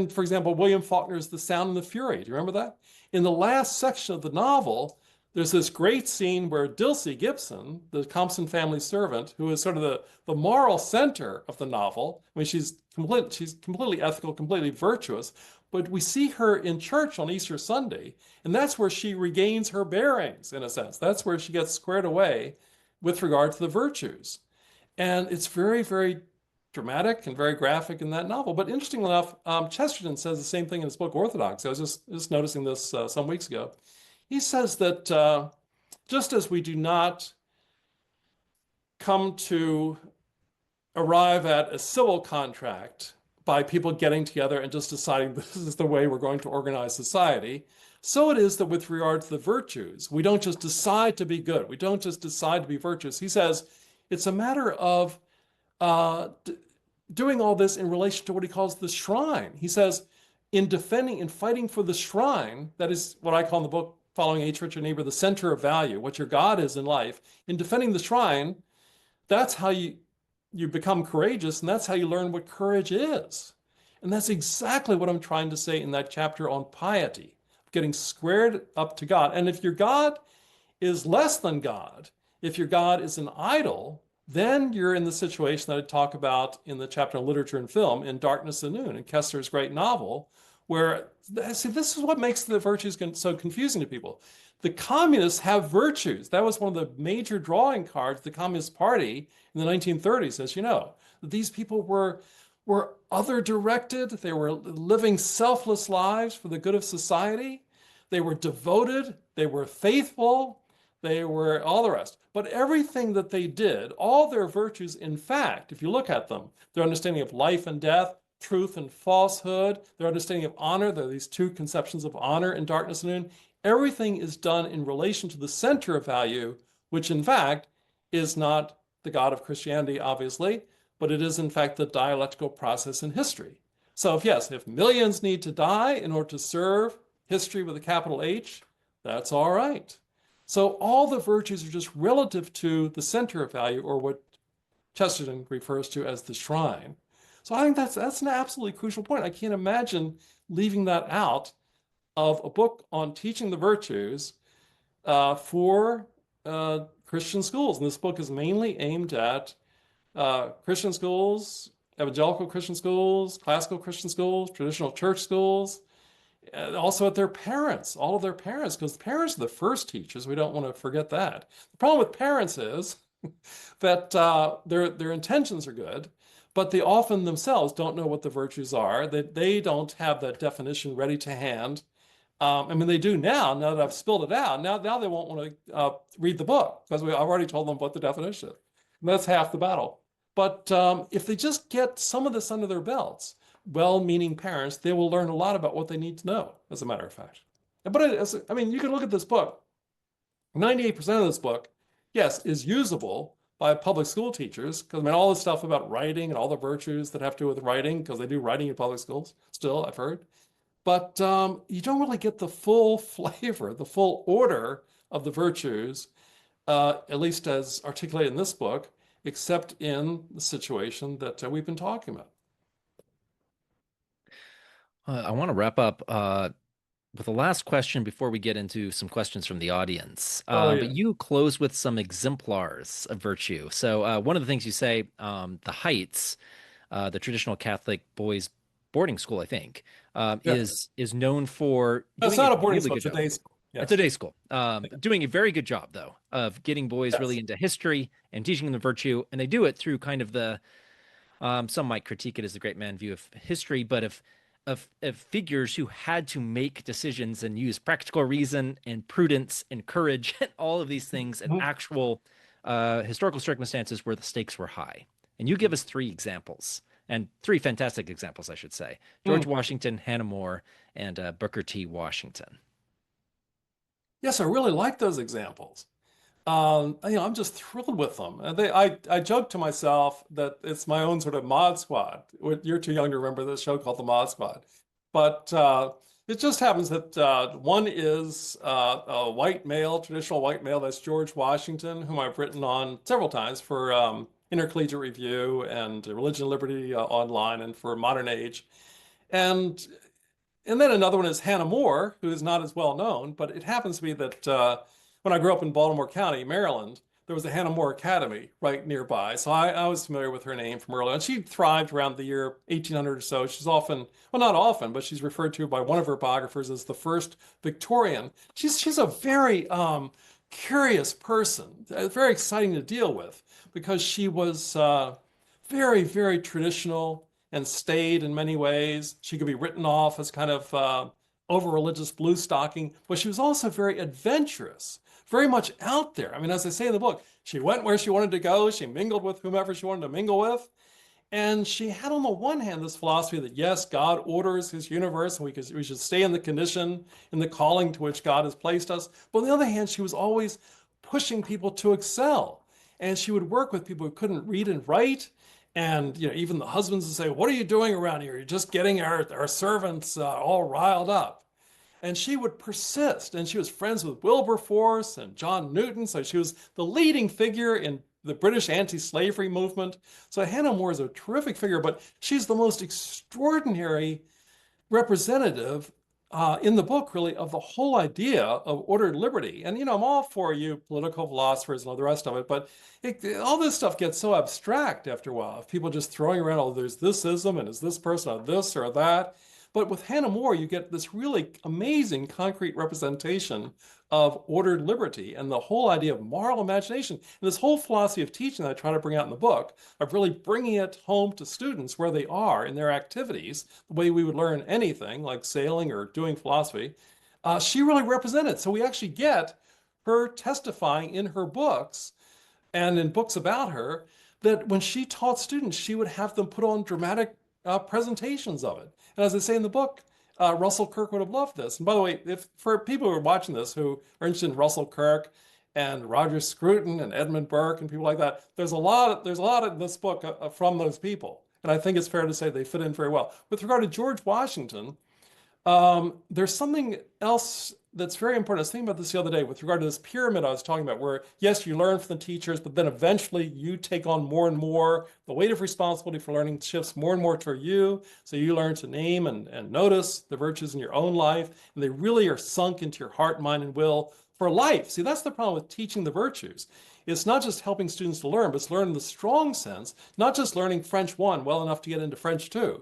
for example, William Faulkner's The Sound and the Fury. Do you remember that? In the last section of the novel, there's this great scene where Dilsey Gibson, the Compson family servant, who is sort of the moral center of the novel. I mean, she's completely ethical, completely virtuous, but we see her in church on Easter Sunday, and that's where she regains her bearings, in a sense. That's where she gets squared away with regard to the virtues. And it's very, very dramatic and very graphic in that novel. But interestingly enough, Chesterton says the same thing in his book Orthodox. I was just noticing this some weeks ago. He says that just as we do not come to arrive at a civil contract by people getting together and just deciding this is the way we're going to organize society, so it is that with regard to the virtues, we don't just decide to be good. We don't just decide to be virtuous. He says it's a matter of doing all this in relation to what he calls the shrine. He says, in defending and fighting for the shrine, that is what I call in the book, Following H. Richard Niebuhr, the center of value, what your God is in life. In defending the shrine, that's how you become courageous, and that's how you learn what courage is. And that's exactly what I'm trying to say in that chapter on piety, getting squared up to God. And if your God is less than God, if your God is an idol, then you're in the situation that I talk about in the chapter on literature and film in Darkness and Noon, in Kessler's great novel, where, see, this is what makes the virtues so confusing to people. The communists have virtues. That was one of the major drawing cards of the Communist Party in the 1930s, as you know. These people were other-directed. They were living selfless lives for the good of society. They were devoted. They were faithful. They were all the rest. But everything that they did, all their virtues, in fact, if you look at them, their understanding of life and death, truth and falsehood, their understanding of honor, there are these two conceptions of honor in Darkness and Noon, everything is done in relation to the center of value, which in fact is not the God of Christianity, obviously, but it is in fact the dialectical process in history. So if millions need to die in order to serve history with a capital H, that's all right. So all the virtues are just relative to the center of value, or what Chesterton refers to as the shrine. So I think that's an absolutely crucial point. I can't imagine leaving that out of a book on teaching the virtues for Christian schools. And this book is mainly aimed at Christian schools, evangelical Christian schools, classical Christian schools, traditional church schools, and also at their parents, all of their parents, because the parents are the first teachers. We don't want to forget that. The problem with parents is that their intentions are good, but they often themselves don't know what the virtues are. They don't have that definition ready to hand. I mean, they do now that I've spilled it out. Now they won't want to read the book because I've already told them what the definition is. And that's half the battle. But if they just get some of this under their belts, well-meaning parents, they will learn a lot about what they need to know, as a matter of fact. But I mean, you can look at this book. 98% of this book, yes, is usable by public school teachers, because I mean, all this stuff about writing and all the virtues that have to do with writing, because they do writing in public schools still, I've heard. But you don't really get the full flavor, the full order of the virtues, at least as articulated in this book, except in the situation that we've been talking about. I want to wrap up with the last question before we get into some questions from the audience. Yeah. But you close with some exemplars of virtue. So one of the things you say, the Heights, the traditional Catholic boys boarding school, I think, is known for It's doing not a a boarding really school, good it's a job. day school. Yes. It's a day school. Doing a very good job, though, of getting boys really Yes. into history and teaching them the virtue. And they do it through kind of the, some might critique it as the great man view of history, but of figures who had to make decisions and use practical reason and prudence and courage and all of these things and actual historical circumstances where the stakes were high. And you give us three examples, and three fantastic examples, I should say. George Washington, Hannah More, and Booker T. Washington. Yes, I really like those examples. I'm just thrilled with them. And I joke to myself that it's my own sort of mod squad. You're too young to remember this show called the Mod Squad, but it just happens that one is a white male, traditional white male. That's George Washington, whom I've written on several times for Intercollegiate Review and Religion and Liberty online, and for Modern Age. And then another one is Hannah More, who is not as well known, but it happens to be that when I grew up in Baltimore County, Maryland, there was a Hannah More Academy right nearby. So I was familiar with her name from earlier. And she thrived around the year 1800 or so. She's often, well, not often, but she's referred to by one of her biographers as the first Victorian. She's a very curious person, very exciting to deal with because she was very, very traditional and staid in many ways. She could be written off as kind of over-religious blue stocking, but she was also very adventurous, very much out there. I mean, as I say in the book, she went where she wanted to go. She mingled with whomever she wanted to mingle with. And she had on the one hand this philosophy that yes, God orders his universe and we should stay in the condition, in the calling to which God has placed us. But on the other hand, she was always pushing people to excel. And she would work with people who couldn't read and write. And even the husbands would say, what are you doing around here? You're just getting our servants all riled up. And she would persist. And she was friends with Wilberforce and John Newton. So she was the leading figure in the British anti-slavery movement. So Hannah More is a terrific figure, but she's the most extraordinary representative in the book, really, of the whole idea of ordered liberty. And, I'm all for you political philosophers and all the rest of it, but all this stuff gets so abstract after a while. If people just throwing around, oh, there's this ism, and is this person on this or that? But with Hannah More, you get this really amazing concrete representation of ordered liberty and the whole idea of moral imagination. And this whole philosophy of teaching that I try to bring out in the book, of really bringing it home to students where they are in their activities, the way we would learn anything like sailing or doing philosophy, she really represented. So we actually get her testifying in her books and in books about her that when she taught students, she would have them put on dramatic presentations of it. And as I say in the book, Russell Kirk would have loved this. And by the way, if for people who are watching this who are interested in Russell Kirk and Roger Scruton and Edmund Burke and people like that, there's a lot in this book from those people. And I think it's fair to say they fit in very well. With regard to George Washington, there's something else that's very important. I was thinking about this the other day with regard to this pyramid I was talking about, where yes, you learn from the teachers, but then eventually you take on more and more. The weight of responsibility for learning shifts more and more toward you. So you learn to name and notice the virtues in your own life, and they really are sunk into your heart, mind, and will for life. See, that's the problem with teaching the virtues. It's not just helping students to learn, but it's learn in the strong sense, not just learning French 1 well enough to get into French 2.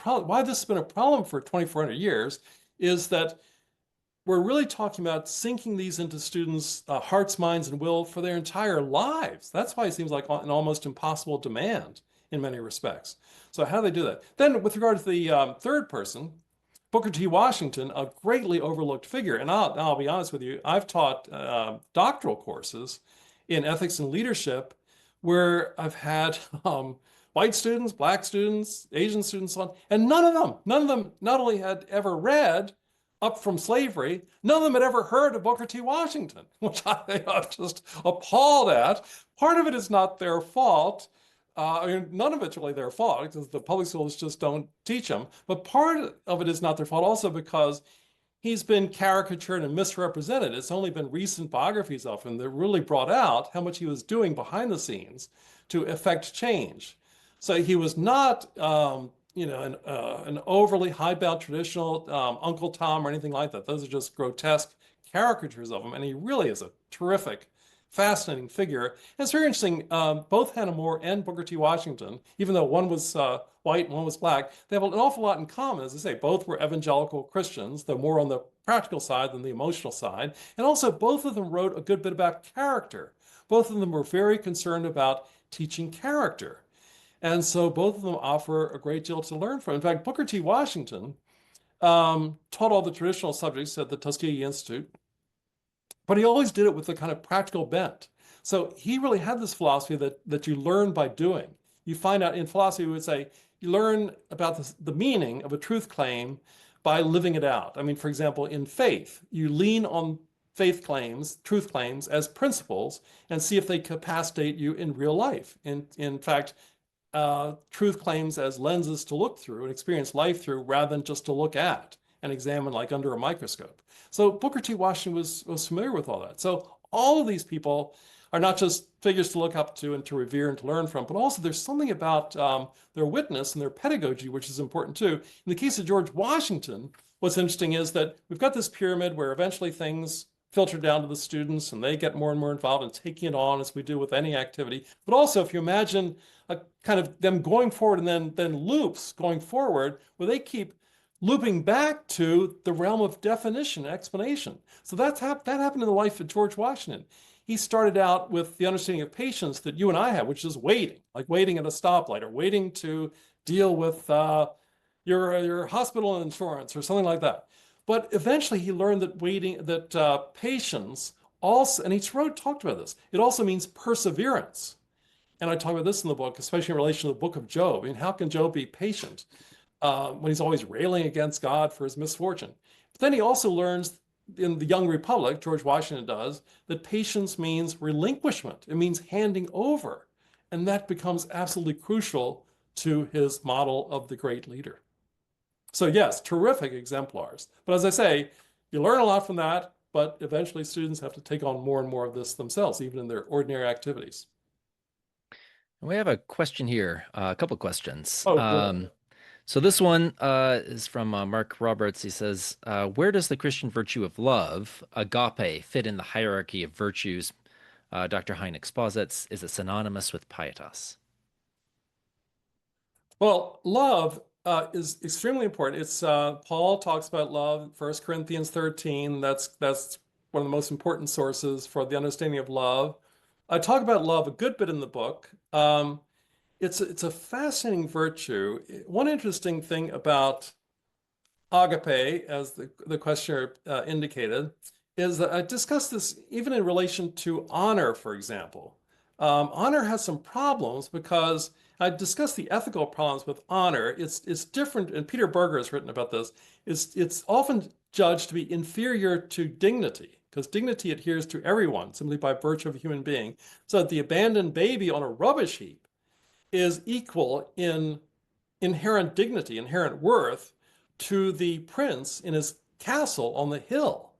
Why this has been a problem for 2,400 years is that we're really talking about sinking these into students' hearts, minds, and will for their entire lives. That's why it seems like an almost impossible demand in many respects. So how do they do that? Then with regard to the third person, Booker T. Washington, a greatly overlooked figure. And I'll be honest with you, I've taught doctoral courses in ethics and leadership where I've had white students, black students, Asian students, so on, and none of them not only had ever read Up from Slavery, none of them had ever heard of Booker T. Washington, which I'm just appalled at. Part of it is not their fault. None of it's really their fault because the public schools just don't teach them. But part of it is not their fault also because he's been caricatured and misrepresented. It's only been recent biographies of him that really brought out how much he was doing behind the scenes to effect change. So he was not, an overly hidebound traditional Uncle Tom or anything like that. Those are just grotesque caricatures of him. And he really is a terrific, fascinating figure. And it's very interesting, both Hannah More and Booker T. Washington, even though one was white and one was black, they have an awful lot in common. As I say, both were evangelical Christians, though more on the practical side than the emotional side. And also, both of them wrote a good bit about character. Both of them were very concerned about teaching character. And so both of them offer a great deal to learn from. In fact, Booker T. Washington taught all the traditional subjects at the Tuskegee Institute, but he always did it with a kind of practical bent. So he really had this philosophy that you learn by doing. You find out in philosophy, we would say, you learn about the meaning of a truth claim by living it out. I mean, for example, in faith, you lean on faith claims, truth claims as principles and see if they capacitate you in real life. In fact, truth claims as lenses to look through and experience life through rather than just to look at and examine like under a microscope. So Booker T. Washington was familiar with all that. So all of these people are not just figures to look up to and to revere and to learn from, but also there's something about their witness and their pedagogy, which is important too. In the case of George Washington, what's interesting is that we've got this pyramid where eventually things filter down to the students and they get more and more involved in taking it on as we do with any activity. But also, if you imagine a kind of them going forward and then loops going forward, where they keep looping back to the realm of definition and explanation. So that happened in the life of George Washington. He started out with the understanding of patience that you and I have, which is waiting, like waiting at a stoplight or waiting to deal with your hospital insurance or something like that. But eventually he learned that patience also, and he talked about this, it also means perseverance. And I talk about this in the book, especially in relation to the book of Job. I mean, how can Job be patient when he's always railing against God for his misfortune? But then he also learns in the Young Republic, George Washington does, that patience means relinquishment. It means handing over. And that becomes absolutely crucial to his model of the great leader. So yes, terrific exemplars. But as I say, you learn a lot from that, but eventually students have to take on more and more of this themselves, even in their ordinary activities. We have a question here, a couple questions. Oh, good. So this one is from Mark Roberts. He says, where does the Christian virtue of love, agape, fit in the hierarchy of virtues? Dr. Hein exposits, is it synonymous with pietas? Well, love is extremely important. It's Paul talks about love, 1 Corinthians 13. That's one of the most important sources for the understanding of love. I talk about love a good bit in the book. It's a fascinating virtue. One interesting thing about agape, as the questioner indicated, is that I discussed this even in relation to honor, for example. Honor has some problems because I discussed the ethical problems with honor. It's different, and Peter Berger has written about this. It's often judged to be inferior to dignity, because dignity adheres to everyone simply by virtue of a human being. So that the abandoned baby on a rubbish heap is equal in inherent dignity, inherent worth, to the prince in his castle on the hill.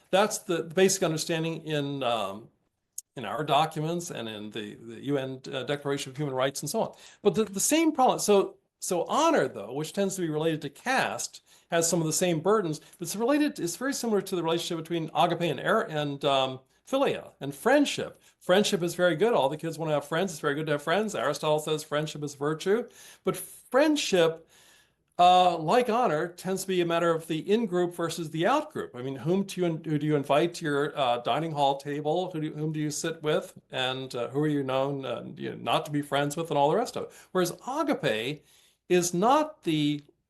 That's the basic understanding in our documents and in the UN Declaration of Human Rights and so on. But the same problem, so honor, though, which tends to be related to caste, has some of the same burdens, but it's very similar to the relationship between agape and philia and friendship. Friendship is very good. All the kids want to have friends. It's very good to have friends. Aristotle says friendship is virtue. But friendship, like honor, tends to be a matter of the in-group versus the out-group. I mean, who do you invite to your dining hall table? Whom do you sit with? And who are you known not to be friends with and all the rest of it? Whereas agape is not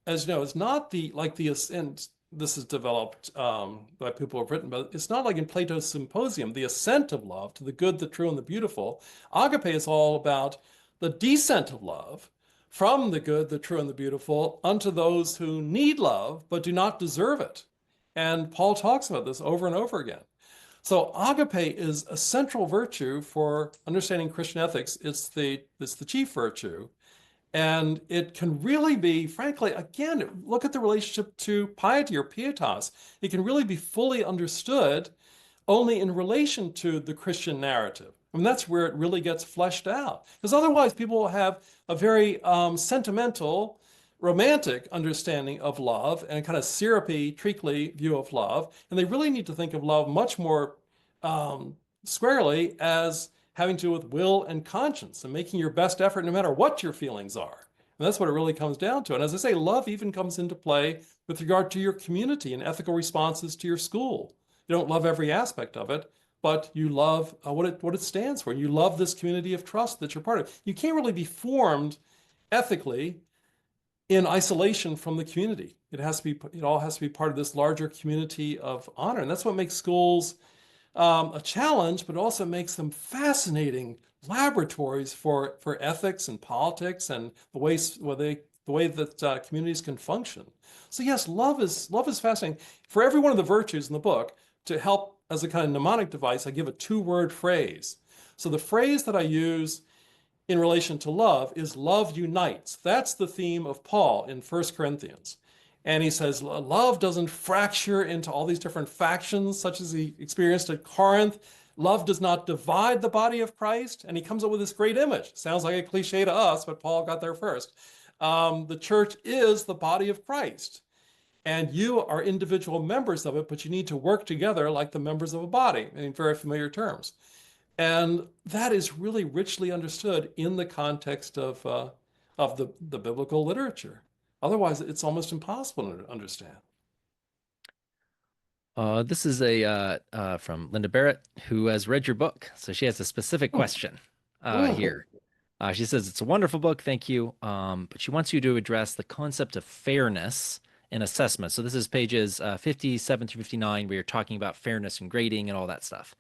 as you know, it's not and this is developed by people who have written, but it's not like in Plato's Symposium, the ascent of love to the good, the true, and the beautiful. Agape is all about the descent of love from the good, the true, and the beautiful unto those who need love but do not deserve it. And Paul talks about this over and over again. So agape is a central virtue for understanding Christian ethics. It's the chief virtue. And it can really be, frankly, again, look at the relationship to piety or pietas. It can really be fully understood only in relation to the Christian narrative. I mean, that's where it really gets fleshed out. Because otherwise, people will have a very sentimental, romantic understanding of love and a kind of syrupy, treacly view of love. And they really need to think of love much more squarely as having to do with will and conscience and making your best effort no matter what your feelings are. And that's what it really comes down to. And as I say, love even comes into play with regard to your community and ethical responses to your school. You don't love every aspect of it, but you love what it stands for. You love this community of trust that you're part of. You can't really be formed ethically in isolation from the community. It all has to be part of this larger community of honor. And that's what makes schools a challenge, but also makes them fascinating laboratories for ethics and politics and the way that communities can function. So yes, love is fascinating. For every one of the virtues in the book, to help as a kind of mnemonic device, I give a two-word phrase. So the phrase that I use in relation to love is love unites. That's the theme of Paul in 1 Corinthians. And he says, love doesn't fracture into all these different factions, such as he experienced at Corinth. Love does not divide the body of Christ. And he comes up with this great image. Sounds like a cliche to us, but Paul got there first. The church is the body of Christ. and you are individual members of it, but you need to work together like the members of a body, in very familiar terms. And that is really richly understood in the context of the biblical literature. Otherwise, it's almost impossible to understand. This is from Linda Barrett, who has read your book. So she has a specific Hmm. question Hmm. here. She says it's a wonderful book, thank you. But she wants you to address the concept of fairness in assessment. So this is pages 57 through 59, where you're talking about fairness and grading and all that stuff.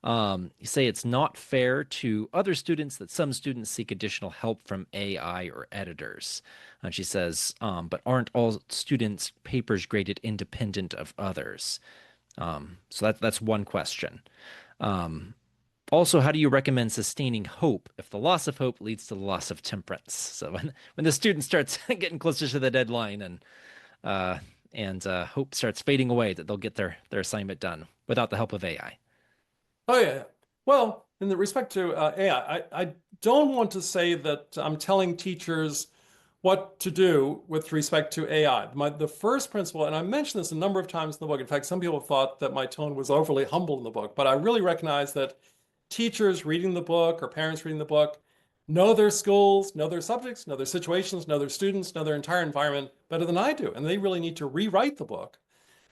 You say it's not fair to other students that some students seek additional help from AI or editors. And she says, but aren't all students' papers graded independent of others? So that's one question. Um, Also, how do you recommend sustaining hope if the loss of hope leads to the loss of temperance? So when the student starts getting closer to the deadline uh, and hope starts fading away that they'll get their assignment done without the help of AI. Oh yeah. Well, in the respect to AI, I don't want to say that I'm telling teachers what to do with respect to AI. The first principle, and I mentioned this a number of times in the book. In fact, some people thought that my tone was overly humble in the book, but I really recognize that teachers reading the book or parents reading the book know their schools, know their subjects, know their situations, know their students, know their entire environment better than I do. And they really need to rewrite the book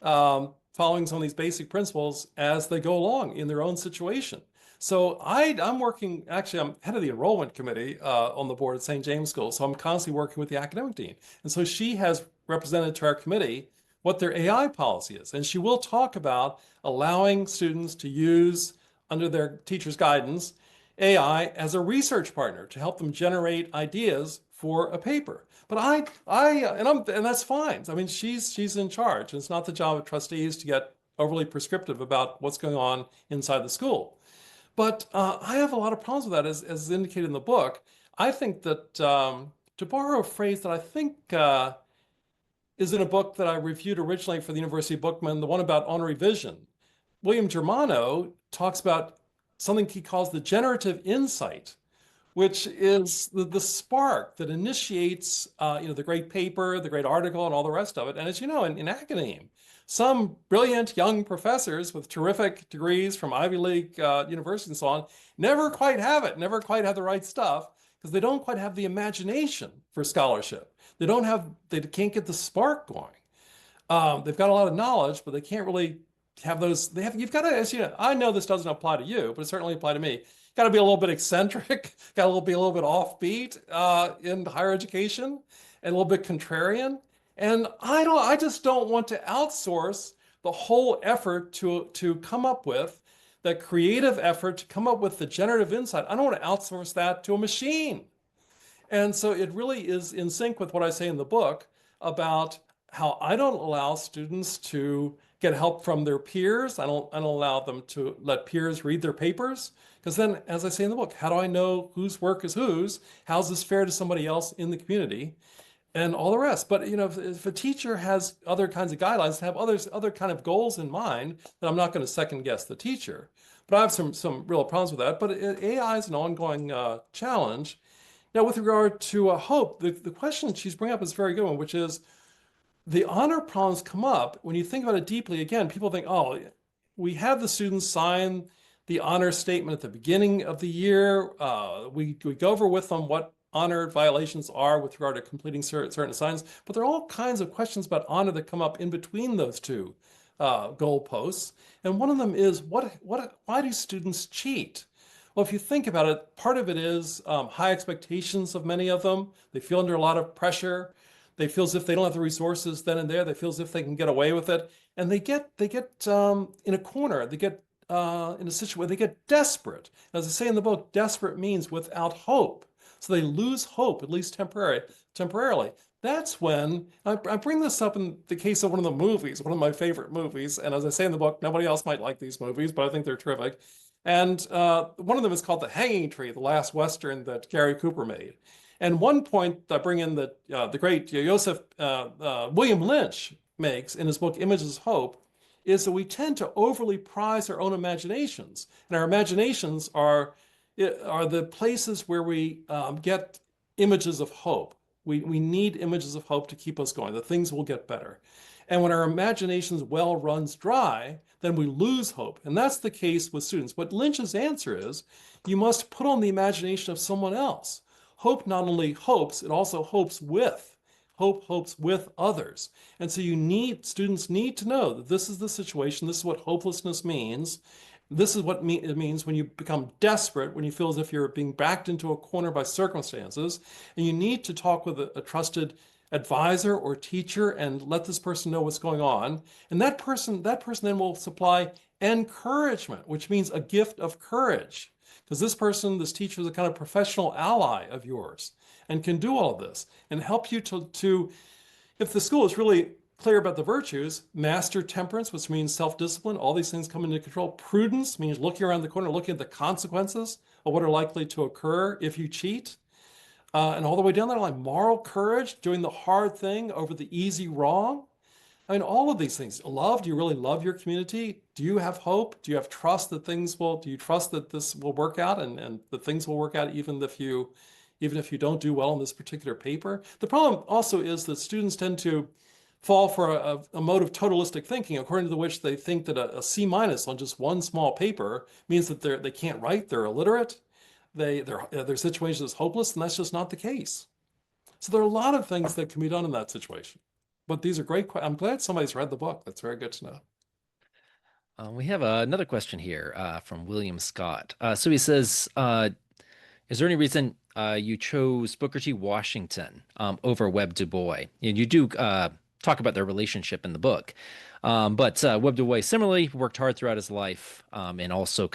following some of these basic principles as they go along in their own situation. So I'm working, actually, I'm head of the enrollment committee on the board at St. James School. So I'm constantly working with the academic dean. And so she has represented to our committee what their AI policy is. And she will talk about allowing students to use, under their teacher's guidance, AI as a research partner to help them generate ideas for a paper. But and that's fine. I mean, she's in charge. It's not the job of trustees to get overly prescriptive about what's going on inside the school. But I have a lot of problems with that, as indicated in the book. I think that, to borrow a phrase that I think is in a book that I reviewed originally for the University Bookman, the one about honor revision, William Germano talks about something he calls the generative insight, which is the spark that initiates the great paper, the great article, and all the rest of it. And as you know, in academia, some brilliant young professors with terrific degrees from Ivy League universities and so on never quite have it, never quite have the right stuff, because they don't quite have the imagination for scholarship. They can't get the spark going. They've got a lot of knowledge, but they can't really have those. You've got to, as you know, I know this doesn't apply to you, but it certainly apply to me. Got to be a little bit eccentric, got to be a little bit offbeat in higher education, and a little bit contrarian. And I just don't want to outsource the whole effort to come up with that creative effort to come up with the generative insight. I don't want to outsource that to a machine. And so it really is in sync with what I say in the book about how I don't allow students to get help from their peers. I don't allow them to let peers read their papers. Because then, as I say in the book, how do I know whose work is whose? How's this fair to somebody else in the community? And all the rest. But if a teacher has other kinds of guidelines, have other kind of goals in mind, then I'm not going to second guess the teacher. But I have some real problems with that. But AI is an ongoing challenge. Now, with regard to hope, the question she's bringing up is a very good one, which is the honor problems come up when you think about it deeply. Again, people think, oh, we have the students sign the honor statement at the beginning of the year. We go over with them what honor violations are with regard to completing certain assignments, but there are all kinds of questions about honor that come up in between those two goalposts. And one of them is, why do students cheat? Well, if you think about it, part of it is high expectations of many of them. They feel under a lot of pressure. They feel as if they don't have the resources then and there. They feel as if they can get away with it, and they get in a corner. They get in a situation where they get desperate. As I say in the book, desperate means without hope. So they lose hope, at least temporarily. That's when I bring this up in the case of one of the movies, one of my favorite movies. And as I say in the book, nobody else might like these movies, but I think they're terrific. And one of them is called The Hanging Tree, the last Western that Gary Cooper made. And one point I bring in that the great William Lynch makes in his book Images of Hope is that we tend to overly prize our own imaginations. And our imaginations are the places where we get images of hope. We need images of hope to keep us going, that things will get better. And when our imagination's well runs dry, then we lose hope. And that's the case with students. What Lynch's answer is, you must put on the imagination of someone else. Hope not only hopes, it also hopes with. Hope hopes with others. And so students need to know that this is the situation, this is what hopelessness means. This is what it means when you become desperate, when you feel as if you're being backed into a corner by circumstances, and you need to talk with a trusted advisor or teacher and let this person know what's going on. And that person then will supply encouragement, which means a gift of courage. Because this teacher is a kind of professional ally of yours and can do all of this and help you to if the school is really clear about the virtues, master temperance, which means self-discipline, all these things come into control. Prudence means looking around the corner, looking at the consequences of what are likely to occur if you cheat. And all the way down that line, moral courage, doing the hard thing over the easy wrong. I mean, all of these things. Love, do you really love your community? Do you have hope? Do you have trust that do you trust that this will work out and that things will work out even if you don't do well in this particular paper? The problem also is that students tend to fall for a mode of totalistic thinking, according to which they think that a C- on just one small paper means that they can't write, they're illiterate, their situation is hopeless, and that's just not the case. So there are a lot of things that can be done in that situation. But these are great. I'm glad somebody's read the book. That's very good to know. We have another question here from William Scott. So he says, is there any reason you chose Booker T. Washington over Webb Du Bois? And you do talk about their relationship in the book. But Webb Du Bois similarly worked hard throughout his life and also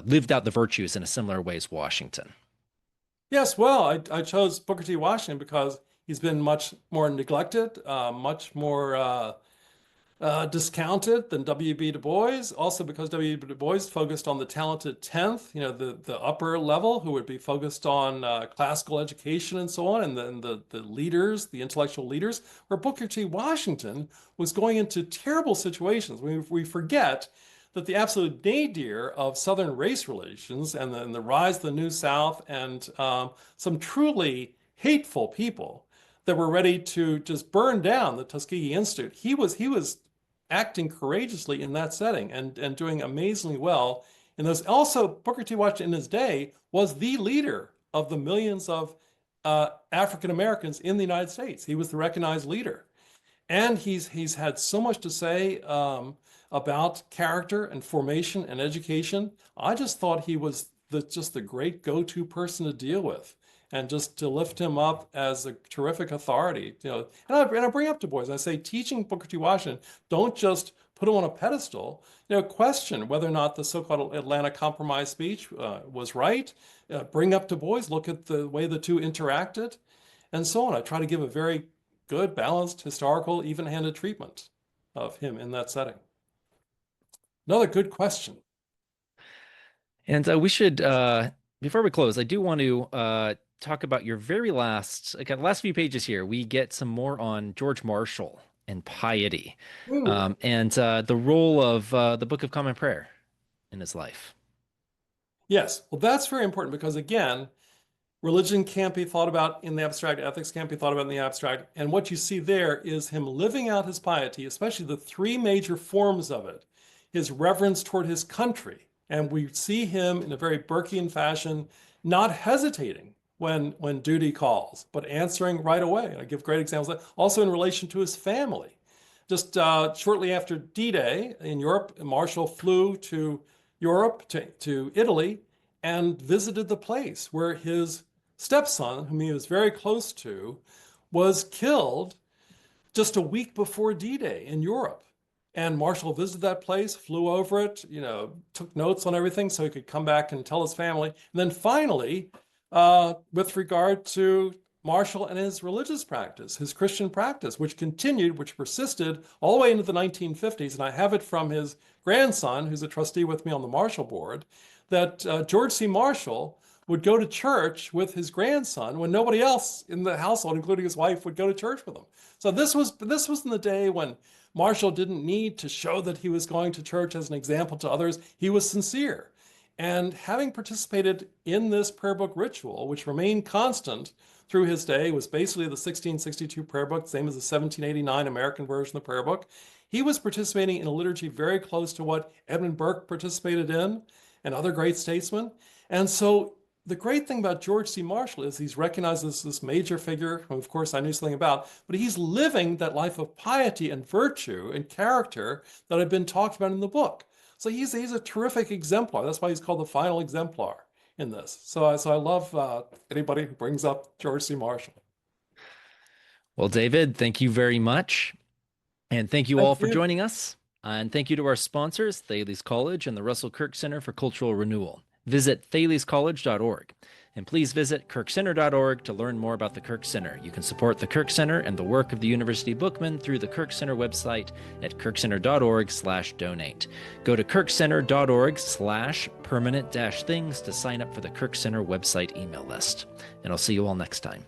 lived out the virtues in a similar way as Washington. Yes, well, I chose Booker T. Washington because he's been much more neglected, much more discounted than W.B. Du Bois. Also because W.B. Du Bois focused on the talented 10th, the upper level, who would be focused on classical education and so on, and then the leaders, the intellectual leaders, where Booker T. Washington was going into terrible situations. We forget that the absolute nadir of Southern race relations and the rise of the New South and some truly hateful people that were ready to just burn down the Tuskegee Institute. He was acting courageously in that setting and doing amazingly well in those. Also, Booker T. Washington in his day was the leader of the millions of African Americans in the United States. He was the recognized leader. And he's had so much to say about character and formation and education. I just thought he was just the great go-to person to deal with, and just to lift him up as a terrific authority. And I bring up Du Bois. I say, teaching Booker T. Washington, don't just put him on a pedestal. Question whether or not the so-called Atlanta Compromise speech was right. Bring up Du Bois. Look at the way the two interacted, and so on. I try to give a very good, balanced, historical, even-handed treatment of him in that setting. Another good question. And we should, before we close, I do want to talk about your very last few pages here. We get some more on George Marshall and piety, and the role of the Book of Common Prayer in his life. Yes, well, that's very important because, again, religion can't be thought about in the abstract, ethics can't be thought about in the abstract. And what you see there is him living out his piety, especially the three major forms of it. His reverence toward his country. And we see him in a very Burkean fashion, not hesitating when duty calls, but answering right away. And I give great examples. Also in relation to his family. Just shortly after D-Day in Europe, Marshall flew to Europe, to Italy, and visited the place where his stepson, whom he was very close to, was killed just a week before D-Day in Europe. And Marshall visited that place, flew over it, took notes on everything so he could come back and tell his family. And then finally, with regard to Marshall and his religious practice, his Christian practice, which persisted all the way into the 1950s. And I have it from his grandson, who's a trustee with me on the Marshall board, that George C. Marshall would go to church with his grandson when nobody else in the household, including his wife, would go to church with him. So this was in the day when Marshall didn't need to show that he was going to church as an example to others. He was sincere. And having participated in this prayer book ritual, which remained constant through his day was basically the 1662 prayer book, same as the 1789 American version of the prayer book. He was participating in a liturgy very close to what Edmund Burke participated in and other great statesmen. And so the great thing about George C. Marshall is he's recognized as this major figure, who of course I knew something about, but he's living that life of piety and virtue and character that I've been talked about in the book. So he's a terrific exemplar. That's why he's called the final exemplar in this. So I love anybody who brings up George C. Marshall. Well, David, thank you very much. And thank you all Thank for you. joining us. And thank you to our sponsors, Thales College and the Russell Kirk Center for Cultural Renewal. Visit thalescollege.org. And please visit kirkcenter.org to learn more about the Kirk Center. You can support the Kirk Center and the work of the University Bookman through the Kirk Center website at kirkcenter.org/donate. Go to kirkcenter.org/permanent-things to sign up for the Kirk Center website email list. And I'll see you all next time.